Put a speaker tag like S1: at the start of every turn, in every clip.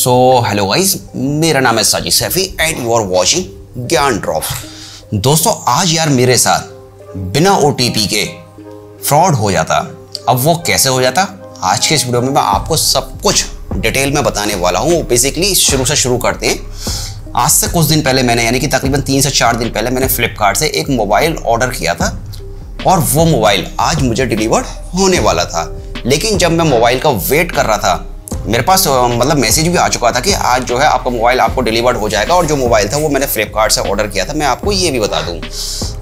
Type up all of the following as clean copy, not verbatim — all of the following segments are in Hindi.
S1: सो हेलो गाइस, मेरा नाम है Sajid Saifi and you are watching Gyan Drops. दोस्तों आज यार मेरे साथ बिना OTP के फ्रॉड हो जाता। अब वो कैसे हो जाता, आज के इस वीडियो में मैं आपको सब कुछ डिटेल में बताने वाला हूँ। बेसिकली शुरू से शुरू करते हैं। आज से कुछ दिन पहले मैंने यानी कि तकरीबन 3 से 4 दिन पहले मैंने फ्लिपकार्ट से एक मोबाइल ऑर्डर किया था और वो मोबाइल आज मुझे डिलीवर होने वाला था। लेकिन जब मैं मोबाइल का वेट कर रहा था, मेरे पास मतलब मैसेज भी आ चुका था कि आज जो है आपका मोबाइल आपको डिलीवर्ड हो जाएगा। और जो मोबाइल था वो मैंने फ्लिपकार्ट से ऑर्डर किया था, मैं आपको ये भी बता दूं।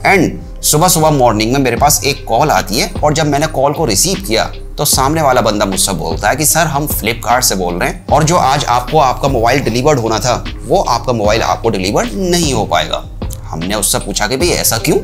S1: एंड सुबह सुबह मॉर्निंग में मेरे पास एक कॉल आती है और जब मैंने कॉल को रिसीव किया तो सामने वाला बंदा मुझसे बोलता है कि सर हम फ्लिपकार्ट से बोल रहे हैं और जो आज आपको आपका मोबाइल डिलीवर्ड होना था वो आपका मोबाइल आपको डिलीवर्ड नहीं हो पाएगा। हमने उससे पूछा कि भाई ऐसा क्यों?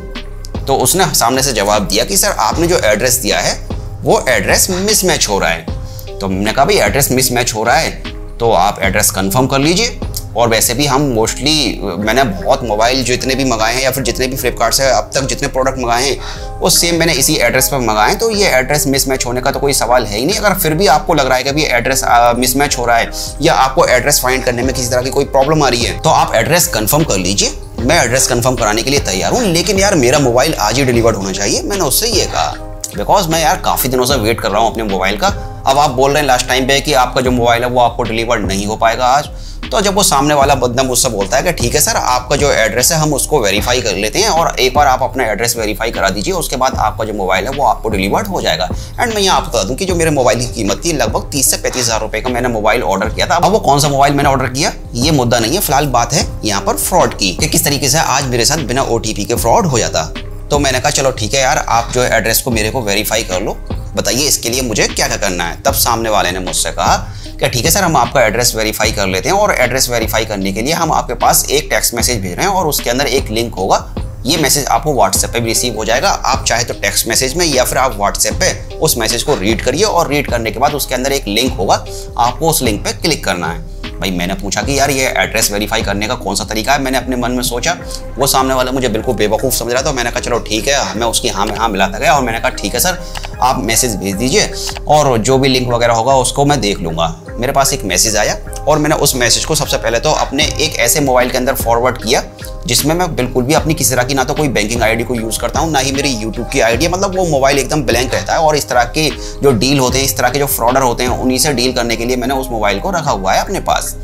S1: तो उसने सामने से जवाब दिया कि सर आपने जो एड्रेस दिया है वो एड्रेस मिसमैच हो रहा है। तो हमने कहा भाई एड्रेस मिसमैच हो रहा है तो आप एड्रेस कंफर्म कर लीजिए। और वैसे भी हम मोस्टली मैंने बहुत मोबाइल जितने भी मंगाए हैं या फिर जितने भी फ्लिपकार्ट से अब तक जितने प्रोडक्ट मंगाए हैं वो सेम मैंने इसी एड्रेस पर मंगाए हैं, तो ये एड्रेस मिसमैच होने का तो कोई सवाल है ही नहीं। अगर फिर भी आपको लग रहा है कि ये एड्रेस मिसमैच हो रहा है या आपको एड्रेस फाइंड करने में किसी तरह की कोई प्रॉब्लम आ रही है तो आप एड्रेस कन्फर्म कर लीजिए। मैं एड्रेस कन्फर्म कराने के लिए तैयार हूँ, लेकिन यार मेरा मोबाइल आज ही डिलीवर्ड होना चाहिए। मैंने उससे ये कहा बिकॉज मैं यार काफ़ी दिनों से वेट कर रहा हूँ अपने मोबाइल का। अब आप बोल रहे हैं लास्ट टाइम पे कि आपका जो मोबाइल है वो आपको डिलीवर्ड नहीं हो पाएगा आज। तो जब वो सामने वाला बंदा मुझसे बोलता है कि ठीक है सर आपका जो एड्रेस है हम उसको वेरीफाई कर लेते हैं और एक बार आप अपना एड्रेस वेरीफाई करा दीजिए, उसके बाद आपका जो मोबाइल है वो आपको डिलीवर्ड हो जाएगा। एंड मैं यहाँ आपको बता दूँ कि जो मेरे मोबाइल की कीमत थी लगभग 30 से 35 हज़ार रुपये का मैंने मोबाइल ऑर्डर किया था। अब वो कौन सा मोबाइल मैंने ऑर्डर किया ये मुद्दा नहीं है, फिलहाल बात है यहाँ पर फ्रॉड की कि किस तरीके से आज मेरे साथ बिना OTP के फ्रॉड हो जाता। तो मैंने कहा चलो ठीक है यार आप जो एड्रेस को मेरे को वेरीफाई कर लो, बताइए इसके लिए मुझे क्या क्या करना है। तब सामने वाले ने मुझसे कहा कि ठीक है सर हम आपका एड्रेस वेरीफाई कर लेते हैं और एड्रेस वेरीफाई करने के लिए हम आपके पास एक टेक्स्ट मैसेज भेज रहे हैं और उसके अंदर एक लिंक होगा। ये मैसेज आपको व्हाट्सएप पे भी रिसीव हो जाएगा। आप चाहे तो टेक्स्ट मैसेज में या फिर आप व्हाट्सएप पे उस मैसेज को रीड करिए और रीड करने के बाद उसके अंदर एक लिंक होगा, आपको उस लिंक पे क्लिक करना है। भाई मैंने पूछा कि यार ये एड्रेस वेरीफाई करने का कौन सा तरीका है, मैंने अपने मन में सोचा। वो सामने वाला मुझे बिल्कुल बेवकूफ़ समझ रहा था। मैंने कहा चलो ठीक है, मैं उसकी हाँ में हाँ मिलाता गया और मैंने कहा ठीक है सर आप मैसेज भेज दीजिए और जो भी लिंक वगैरह होगा उसको मैं देख लूँगा। मेरे पास एक मैसेज आया और मैंने उस मैसेज को सबसे पहले तो अपने एक ऐसे मोबाइल के अंदर फॉरवर्ड किया जिसमें मैं बिल्कुल भी अपनी किसी तरह की ना तो कोई बैंकिंग आईडी को यूज़ करता हूँ ना ही मेरी यूट्यूब की आईडी है। मतलब वो मोबाइल एकदम ब्लैंक रहता है और इस तरह के जो डील होते हैं, इस तरह के जो फ्रॉडर होते हैं उन्हीं से डील करने के लिए मैंने उस मोबाइल को रखा हुआ है अपने पास,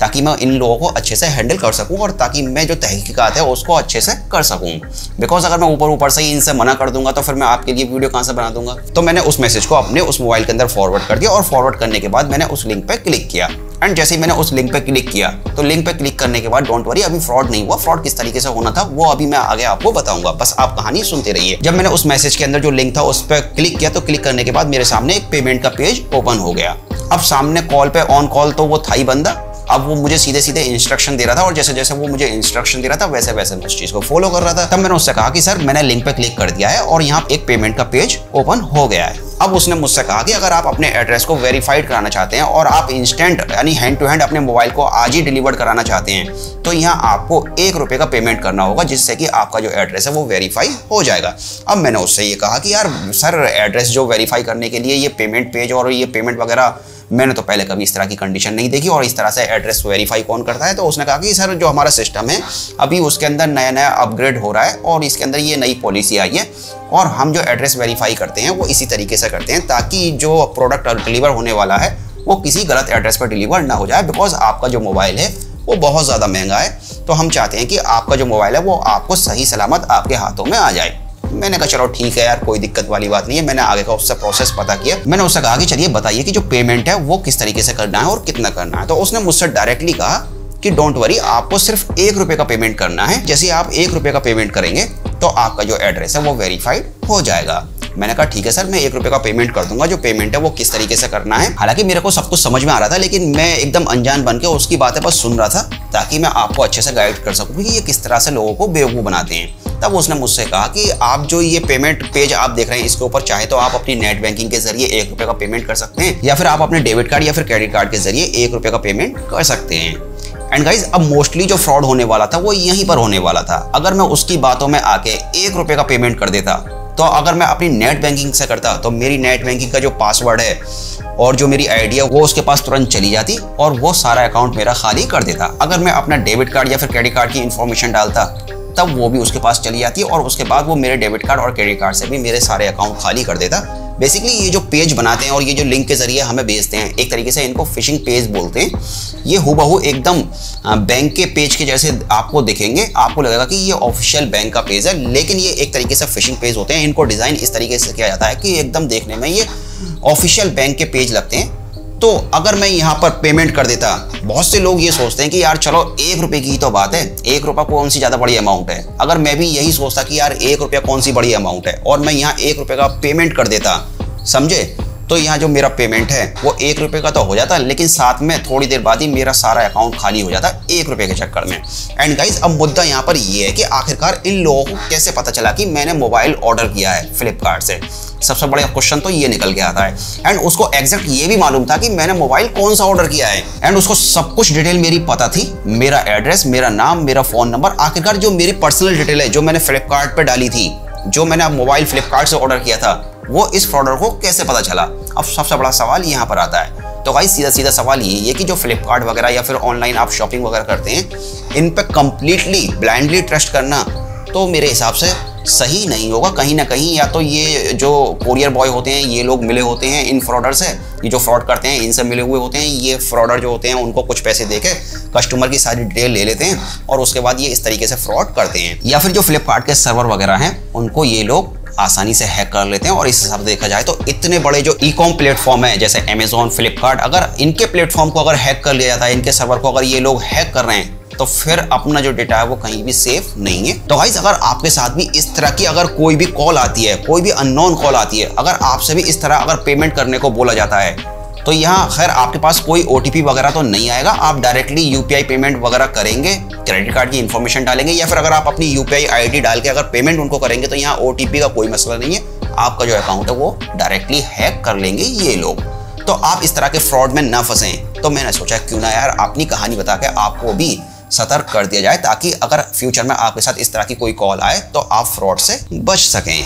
S1: ताकि मैं इन लोगों को अच्छे से हैंडल कर सकूं और ताकि मैं जो तहकीकात है उसको अच्छे से कर सकूं। बिकॉज अगर मैं ऊपर से ही इनसे मना कर दूंगा तो फिर मैं आपके लिए वीडियो कहाँ से बना दूंगा। तो मैंने उस मैसेज को अपने उस मोबाइल के अंदर फॉरवर्ड कर दिया और फॉरवर्ड करने के बाद मैंने उस लिंक पे क्लिक किया। एंड जैसे ही मैंने उस लिंक पे क्लिक किया तो लिंक पे क्लिक करने के बाद डोंट वरी अभी फ्रॉड नहीं हुआ। फ्रॉड किस तरीके से होना था वो अभी मैं आगे आपको बताऊंगा, बस आप कहानी सुनते रहिए। जब मैंने उस मैसेज के अंदर जो लिंक था उस पर क्लिक किया तो क्लिक करने के बाद मेरे सामने एक पेमेंट का पेज ओपन हो गया। अब सामने कॉल पे ऑन कॉल तो वो था ही बंदा, अब वो मुझे सीधे सीधे इंस्ट्रक्शन दे रहा था और जैसे जैसे वो मुझे इंस्ट्रक्शन दे रहा था वैसे वैसे मैं इस चीज़ को फॉलो कर रहा था। तब मैंने उससे कहा कि सर मैंने लिंक पे क्लिक कर दिया है और यहाँ एक पेमेंट का पेज ओपन हो गया है। अब उसने मुझसे कहा कि अगर आप अपने एड्रेस को वेरीफाइड कराना चाहते हैं और आप इंस्टेंट यानी हैंड टू हैंड अपने मोबाइल को आज ही डिलीवर्ड कराना चाहते हैं तो यहाँ आपको ₹1 का पेमेंट करना होगा जिससे कि आपका जो एड्रेस है वो वेरीफाई हो जाएगा। अब मैंने उससे ये कहा कि यार सर एड्रेस जो वेरीफाई करने के लिए ये पेमेंट पेज और ये पेमेंट वगैरह मैंने तो पहले कभी इस तरह की कंडीशन नहीं देखी और इस तरह से एड्रेस वेरीफाई कौन करता है। तो उसने कहा कि सर जो हमारा सिस्टम है अभी उसके अंदर नया नया अपग्रेड हो रहा है और इसके अंदर ये नई पॉलिसी आई है और हम जो एड्रेस वेरीफाई करते हैं वो इसी तरीके से करते हैं ताकि जो प्रोडक्ट डिलीवर होने वाला है वो किसी गलत एड्रेस पर डिलीवर ना हो जाए। बिकॉज आपका जो मोबाइल है वो बहुत ज़्यादा महंगा है तो हम चाहते हैं कि आपका जो मोबाइल है वो आपको सही सलामत आपके हाथों में आ जाए। मैंने कहा चलो ठीक है यार कोई दिक्कत वाली बात नहीं है। मैंने आगे का उससे प्रोसेस पता किया। मैंने उससे कहा कि चलिए बताइए कि जो पेमेंट है वो किस तरीके से करना है और कितना करना है। तो उसने मुझसे डायरेक्टली कहा कि डोंट वरी आपको सिर्फ ₹1 का पेमेंट करना है। जैसे आप ₹1 का पेमेंट करेंगे तो आपका जो एड्रेस है वो वेरीफाइड हो जाएगा। मैंने कहा ठीक है सर मैं ₹1 का पेमेंट कर दूंगा। जो पेमेंट है वो किस तरीके से करना है, हालांकि मेरे को सब कुछ समझ में आ रहा था लेकिन मैं एकदम अनजान बन के उसकी बातें बस सुन रहा था ताकि मैं आपको अच्छे से गाइड कर सकूँ कि ये किस तरह से लोगों को बेवकूफ़ बनाते हैं। तब उसने मुझसे कहा कि आप जो ये पेमेंट पेज आप देख रहे हैं इसके ऊपर चाहे तो आप अपनी नेट बैंकिंग के जरिए ₹1 का पेमेंट कर सकते हैं या फिर आप अपने डेबिट कार्ड या फिर क्रेडिट कार्ड के जरिए ₹1 का पेमेंट कर सकते हैं। एंड गाइज अब मोस्टली जो फ्रॉड होने वाला था वो यहीं पर होने वाला था। अगर मैं उसकी बातों में आके ₹1 का पेमेंट कर देता तो अगर मैं अपनी नेट बैंकिंग से करता तो मेरी नेट बैंकिंग का जो पासवर्ड है और जो मेरी आईडी है वो उसके पास तुरंत चली जाती और वो सारा अकाउंट मेरा खाली कर देता। अगर मैं अपना डेबिट कार्ड या फिर क्रेडिट कार्ड की इंफॉर्मेशन डालता तब वो भी उसके पास चली जाती और उसके बाद वो मेरे डेबिट कार्ड और क्रेडिट कार्ड से भी मेरे सारे अकाउंट खाली कर देता। बेसिकली ये जो पेज बनाते हैं और ये जो लिंक के जरिए हमें भेजते हैं, एक तरीके से इनको फिशिंग पेज बोलते हैं। ये हूबहू एकदम बैंक के पेज के जैसे आपको दिखेंगे, आपको लगेगा कि ये ऑफिशियल बैंक का पेज है, लेकिन ये एक तरीके से फिशिंग पेज होते हैं। इनको डिज़ाइन इस तरीके से किया जाता है कि एकदम देखने में ये ऑफिशियल बैंक के पेज लगते हैं। तो अगर मैं यहाँ पर पेमेंट कर देता, बहुत से लोग ये सोचते हैं कि यार चलो 1 रुपये की ही तो बात है, 1 रुपया कौन सी ज़्यादा बड़ी अमाउंट है। अगर मैं भी यही सोचता कि यार 1 रुपया कौन सी बड़ी अमाउंट है और मैं यहाँ 1 रुपये का पेमेंट कर देता, समझे, तो यहाँ जो मेरा पेमेंट है वो 1 रुपये का तो हो जाता, लेकिन साथ में थोड़ी देर बाद ही मेरा सारा अकाउंट खाली हो जाता 1 रुपये के चक्कर में। एंड गाइज अब मुद्दा यहाँ पर ये है कि आखिरकार इन लोगों को कैसे पता चला कि मैंने मोबाइल ऑर्डर किया है फ्लिपकार्ट से। सबसे बड़ा क्वेश्चन तो ये निकल के आता है। एंड उसको एग्जैक्ट ये भी मालूम था कि मैंने मोबाइल कौन सा ऑर्डर किया है एंड उसको सब कुछ डिटेल मेरी पता थी, मेरा एड्रेस, मेरा नाम, मेरा फ़ोन नंबर, आखिरकार जो मेरी पर्सनल डिटेल है जो मैंने फ्लिपकार्ट पर डाली थी, जो मैंने मोबाइल फ्लिपकार्ट से ऑर्डर किया था, वो इस फ्रॉडर को कैसे पता चला। अब सबसे बड़ा सवाल यहाँ पर आता है। तो भाई सीधा सीधा सवाल ये है कि जो फ्लिपकार्ट वगैरह या फिर ऑनलाइन आप शॉपिंग वगैरह करते हैं, इन पे कंप्लीटली ब्लाइंडली ट्रस्ट करना तो मेरे हिसाब से सही नहीं होगा। कहीं ना कहीं या तो ये जो कोरियर बॉय होते हैं ये लोग मिले होते हैं इन फ्रॉडर से, ये जो फ्रॉड करते हैं इनसे मिले हुए होते हैं। ये फ्रॉडर जो होते हैं उनको कुछ पैसे देके कस्टमर की सारी डिटेल ले लेते हैं और उसके बाद ये इस तरीके से फ्रॉड करते हैं। या फिर जो फ्लिपकार्ट के सर्वर वगैरह हैं उनको ये लोग आसानी से हैक कर लेते हैं। और इस हिसाब से देखा जाए तो इतने बड़े जो ई-कॉम प्लेटफॉर्म है जैसे अमेजोन, फ्लिपकार्ट, अगर इनके प्लेटफॉर्म को अगर हैक कर लिया जाता है, इनके सर्वर को अगर ये लोग हैक कर रहे हैं, तो फिर अपना जो डेटा है वो कहीं भी सेफ नहीं है। तो गाइस अगर आपके साथ भी इस तरह की अगर कोई भी कॉल आती है, कोई भी अननोन कॉल आती है, अगर आपसे भी इस तरह अगर पेमेंट करने को बोला जाता है, तो यहाँ खैर आपके पास कोई OTP वगैरह तो नहीं आएगा। आप डायरेक्टली UPI पेमेंट वगैरह करेंगे, क्रेडिट कार्ड की इन्फॉर्मेशन डालेंगे या फिर अगर आप अपनी UPI ID डाल के अगर पेमेंट उनको करेंगे तो यहाँ OTP का कोई मसला नहीं है। आपका जो अकाउंट है वो डायरेक्टली हैक कर लेंगे ये लोग। तो आप इस तरह के फ्रॉड में ना फंसें। तो मैंने सोचा क्यों ना यार अपनी कहानी बता के आपको भी सतर्क कर दिया जाए, ताकि अगर फ्यूचर में आपके साथ इस तरह की कोई कॉल आए तो आप फ्रॉड से बच सकें।